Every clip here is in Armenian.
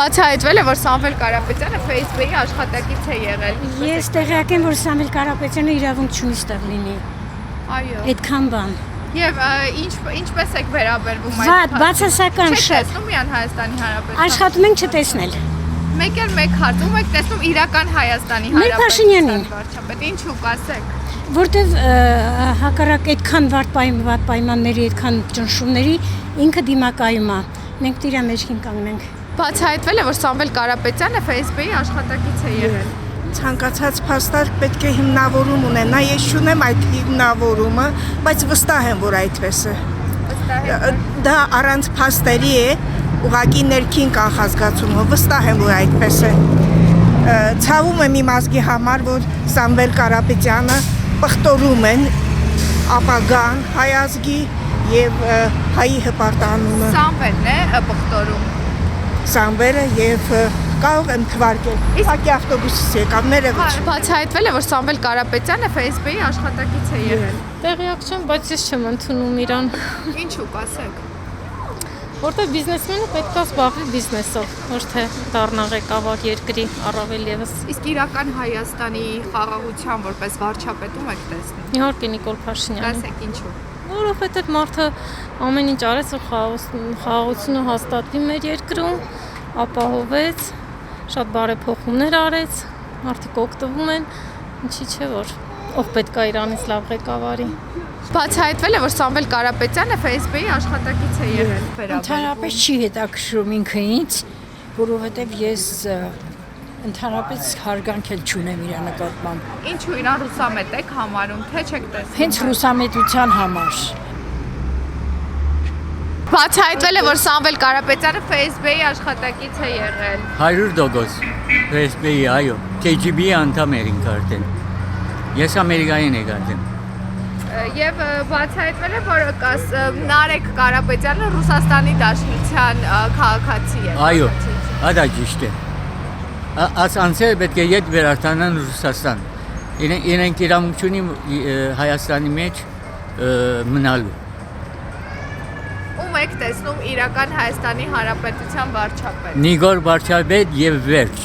Բացահայտվել է, որ Սամվել Կարապետյանը Facebook-ի աշխատակից է եղել։ Ես տեղյակ եմ, որ Սամվել Կարապետյանը իրավունք չունի ստեղ լինի։ Այո։ Այդքան բան։ Եվ ինչպես եք վերաբերվում Վատ, բացասական շատ։ Չտեսնում Միան Հայաստանի Հանրապետության։ Աշխատում ենք չտեսնել։ Մեկ էլ մեկ հարց, ում եք տեսնում իրական Հայաստանի Փաշինյանին։ վարչապետ, ինչու կասեք։ Որտեվ հակառակ այդքան վատ պայմանների, այդքան ճնշումների ինքը դիմակայում է։ Մենք դրա մեջքին կանգնենք ենք։ Բացահայտվել է, որ Սամվել Կարապետյանը Facebook-ի աշխատակից է եղել։ Ցանկացած փաստարկ պետք է հիմնավորում ունենա, ես չունեմ այդ հիմնավորումը, բայց վստահ եմ, որ այդպես է։ Դա առանց փաստերի է, ուղղակի ներքին կանխազգացումը, վստահ եմ, որ այդպես է։ Ցավում եմ իմ ազգի համար, որ Սամվել Կարապետյանը պղտորում են ապագան հայ ազգի եւ հայի հպարտանումը։ Սամվելն է պղտորում։ Սամվելը եւ կարող եմ թվարկել։ Իհարկե ավտոբուսից եկավ ներողություն։ Բացահայտվել է, որ Սամվել Կարապետյանը Facebook-ի աշխատակից է եղել։ Տեղյակ չեմ, բայց ես չեմ ընդունում իրան։ Ինչու կասեք։ Որտեղ բիզնեսմենը պետք է զբաղվի բիզնեսով, ոչ թե դառնա ղեկավար երկրի առավել եւս։ Իսկ իրական Հայաստանի խաղաղության որպես վարչապետում եք տեսնում։ Իհարկե Նիկոլ Փաշինյանը։ Կասեք ինչու։ Որովհետև մարդը ամեն ինչ արեց, որ խաղաղությունը հաստատվի մեր երկրում, ապահովեց, շատ բարեփոխումներ արեց, մարդիկ օգտվում են, ինչի՞ չէ որ ով պետք է Իրանից լավ ղեկավարի։ Բացահայտվել է, որ Սամվել Կարապետյանը Facebook-ի աշխատակից է եղել։ Ընդհանրապես չի հետաքրքրում ինքը ինձ, որովհետև ես ընդհանրապես հարգանք էլ չունեմ իր նկատմամբ։ Ինչու իրան ռուսամետ եք համարում, թե չեք տեսնում։ Հենց ռուսամետության համար։ Բացահայտվել է, որ Սամվել Կարապետյանը Facebook-ի աշխատակից է եղել։ 100% Facebook-ի, այո, KGB-ի անդամ էր ինքը արդեն։ Ես Ամերիկային եկել Եվ բացահայտվել է, որ Նարեկ Կարապետյանը Ռուսաստանի Դաշնության քաղաքացի է։ Այո, դա ճիշտ է։ Այս անձերը պետք է ետ վերարտանան Ռուսաստան։ Իրենք իրավունք չունի Հայաստանի մեջ մնալու։ Ում եք տեսնում իրական Հայաստանի Հանրապետության վարչապետ։ Նիկոլ վարչապետ եւ վերջ։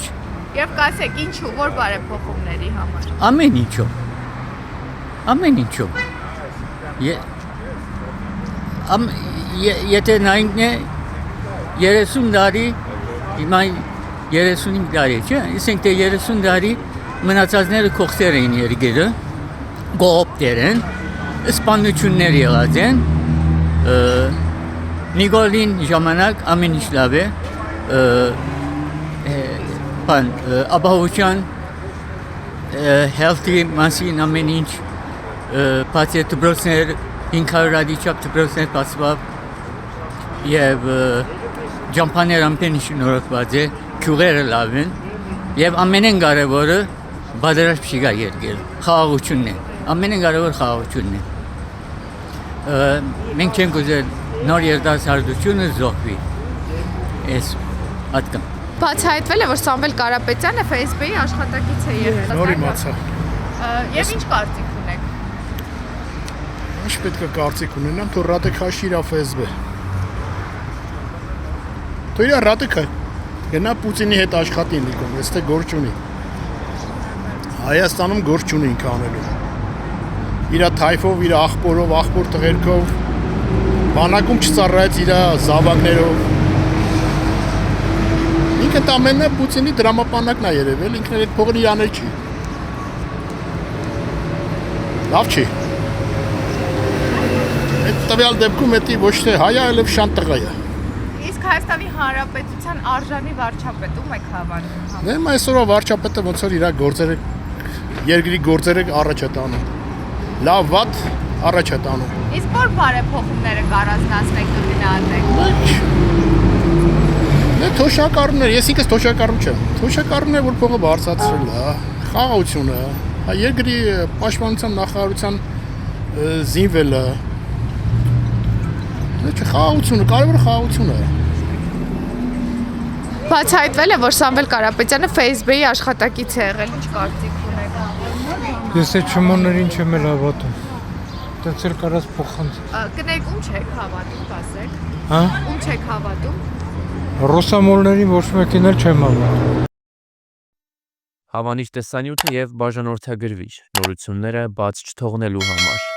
Եվ կասեք ինչու, որ բարեփոխումների համար։ Ամեն ինչով։ Ամեն ինչով։ Եթե նայենք 30 տարի, հիմա 35 տարի, չէ՞, ասենք թե 30 տարի մնացածները կողտեր էին երկիրը, գողոպտեր են, սպանություններ եղած են, Նիկոլին ժամանակ ամեն ինչ լավ է, ապահովության, health-ի մասին ամեն ինչ, բացի դպրոցներ 500 հատի չափ դպրոցներ բացվավ եւ ջամփաներ ամեն ինչ նորոգված է, քյուղերը լավ են եւ ամենեն կարեւորը բادرաշ չի գա երկել, խաղաղությունն է, ամենեն կարեւոր խաղաղությունն է։ Մենք չենք ուզել նոր երիտասարդությունը զոհվի։ Էս հատկամ։ Բացահայտվել է, որ Սամվել Կարապետյանը Facebook-ի աշխատակից է եղել։ Նոր իմացա։ Եվ ինչ կարծիք ունեք։ Ինչ պետք է կարծիք ունենամ, թող Ռադիկ հաշի իր Facebook։ Թող իր Ռադիկը գնա Պուտինի հետ աշխատի Նիկոլ, այստեղ գործ ունի։ Հայաստանում գործ ունի ինքը անելու։ Իր թայֆով, իր աղբորով, աղբոր տղերքով բանակում չծառայեց իր զավակներով։ Ինքը տամենը Պուտինի դրամապանակն է երևել, ինքն այդ փողը իր անել չի։ Լավ չի։ Այդ տվյալ դեպքում էտի ոչ թե հայ է, այլև շան տղա է։ Իսկ Հայաստանի Հանրապետության արժանի վարչապետում եք հավանում։ Դեմ այսօրվա վարչապետը ոնց որ իր գործերը երկրի գործերը առաջ է տանում։ Լավ վատ առաջ է տանում։ Իսկ որ բարեփոխումները կառանձնացնեք ու գնահատեք։ Դե թոշակառուներ, ես ինքս թոշակառու չեմ։ Թոշակառուն է, որ փողը բարձրացրել է, խաղաղությունը, երկրի պաշտպանության նախարարության զինվելը։ Դե խաղաղությունը, կարևորը խաղաղությունը է։ Բացահայտվել է, որ Սամվել Կարապետյանը Facebook-ի աշխատակից է եղել, ինչ կարծիք ունեք։ Ես այդ չմոներին չեմ էլ հավատում։ Դից էլ կարած փոխանց։ Կներեք ում չեք հավատում, ասեք։ Հա։ Ում չեք հավատում։ Ռուսամոլներին ոչ մեկին էլ չեմ հավատում։ Հավանիչ տեսանյութը եւ բաժանորդագրվիչ նորությունները բաց չթողնելու համար։